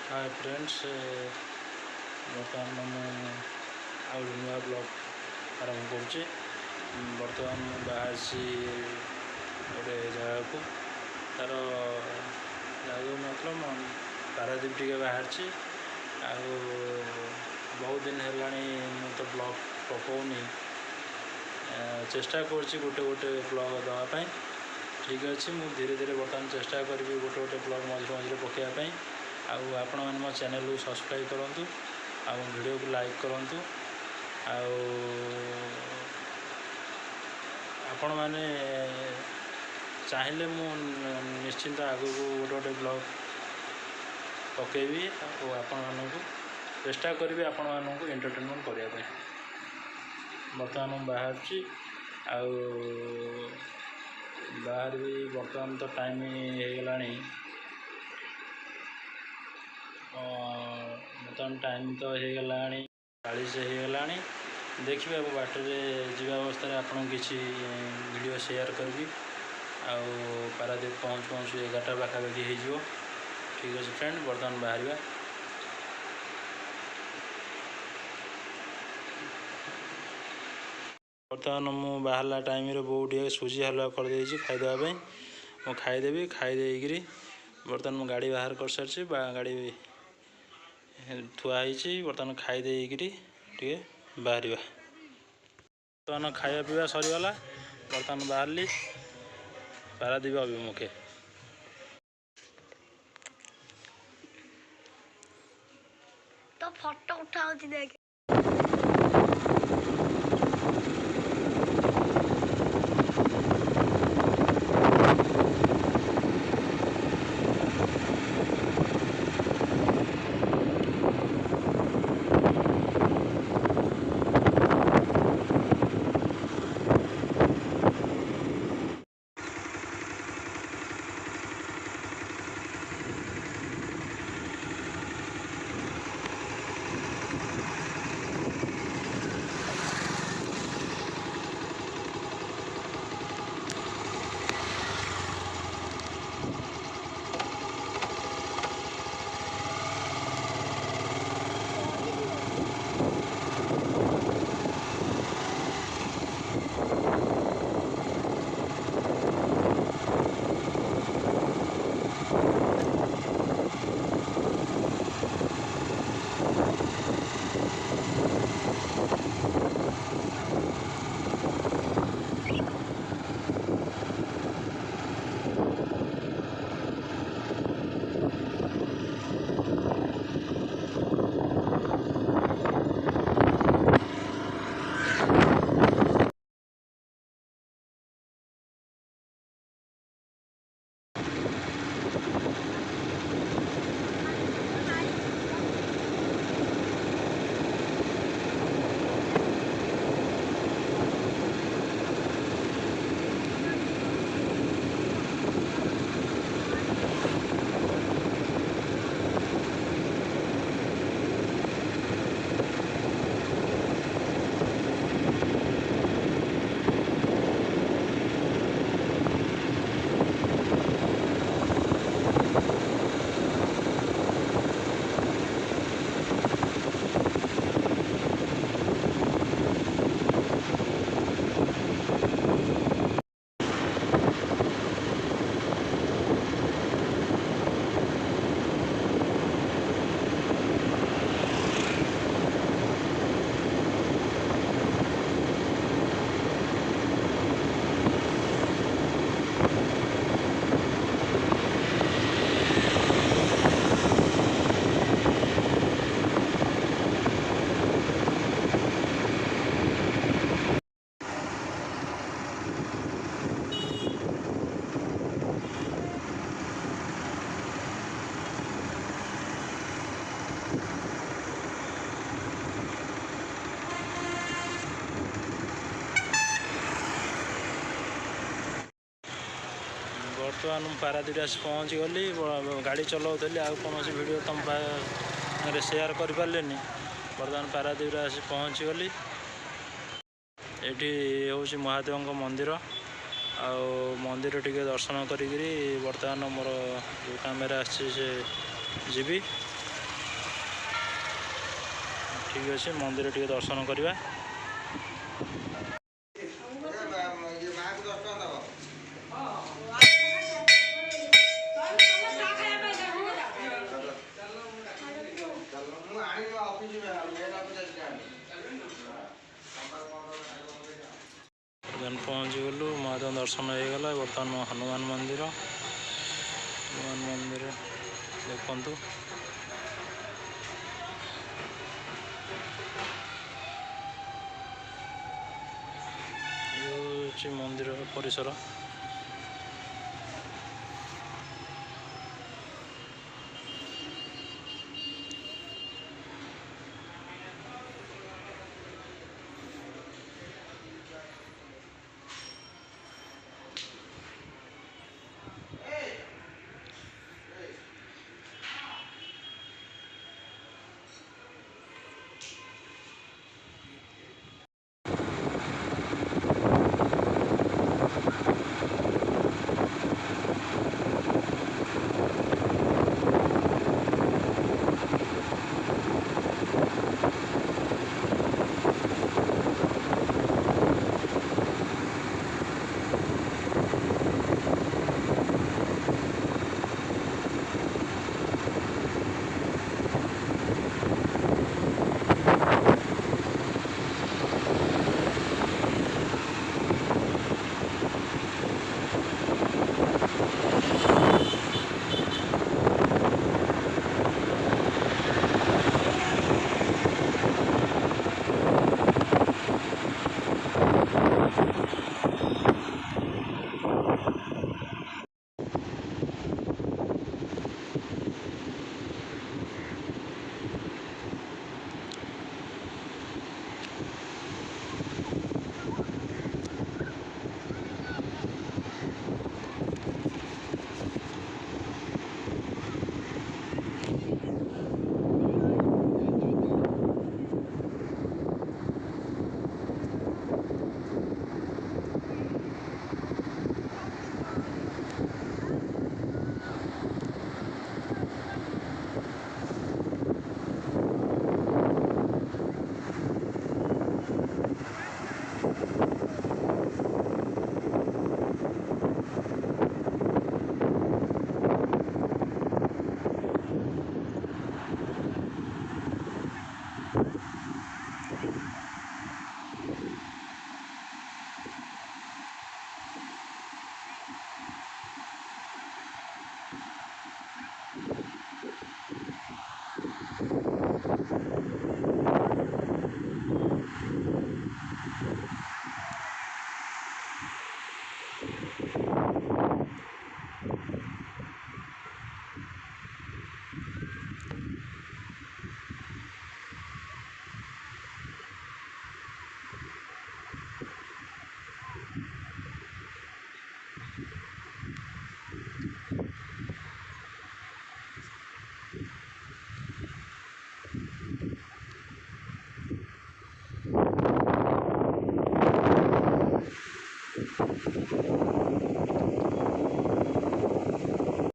Hi friends, बर्तमान मुझे नुआ ब्लॉग आरंभ करुच्ची। बर्तमान बाहर गोटे जगह को तार जगह मतलब पारादीप टे बाहर बहुत दिन है तो ब्लॉग पकाऊनी चेष्टा कर गोटे गोटे ब्लॉग देवाई। ठीक अच्छे मुझे धीरे धीरे बर्तमान चेष्टा करी गोटे गोटे ब्लॉग मझे मझे पकाइवाई। आपण मैंने मो चैनल को सब्सक्राइब करूँ आ वीडियो को लाइक करूँ। आपण मैंने चाहिए मु निश्चिंत आगू गोटे गोटे ब्लॉग पकेबी आपण मानू चेष्टा करी आपण मानू एंटरटेनमेंट करने। बर्तमान बाहर बाहर भी बर्तमान तो टाइम होगला बर्तमान टाइम तो होगला 40 होगला। देखिए अब बाटर जीवा अवस्था आपन किसी वीडियो शेयर करी पारादीप पहुँच 11टा पाखापाखि हो। ठीक अच्छे फ्रेंड, बर्तमान बाहर बर्तमान मु बाहरला टाइम बहुत सुजी हलवा करदे खाईदेवाई। मु खाईदेवी खाईदे बर्तमान मु गाड़ी बाहर कर सारी गाड़ी थुआई। बर्तमान खाईदे टे बाहर बर्तमान खाया पीवा सरीगला। बर्तमान बाहरली पारादीप अभिमुखे। तो फोटो उठाओ देख। बर्तमान पारादीप आस पहुँची गली। गाड़ी चलाऊली आ कौन वीडियो तुम शेयर कर पारे। बर्तमान पारादीप आस पहुँची गली। ये हूँ महादेव मंदिर मंदिर टी दर्शन करी बर्तमान मोर जो कैमेरा आसी जीवी ठीक अच्छे मंदिर टे दर्शन करवा पहुँची गलु महादेव दर्शन हो गला। बर्तमान हनुमान मंदिर देखु ये मंदिर परिसर।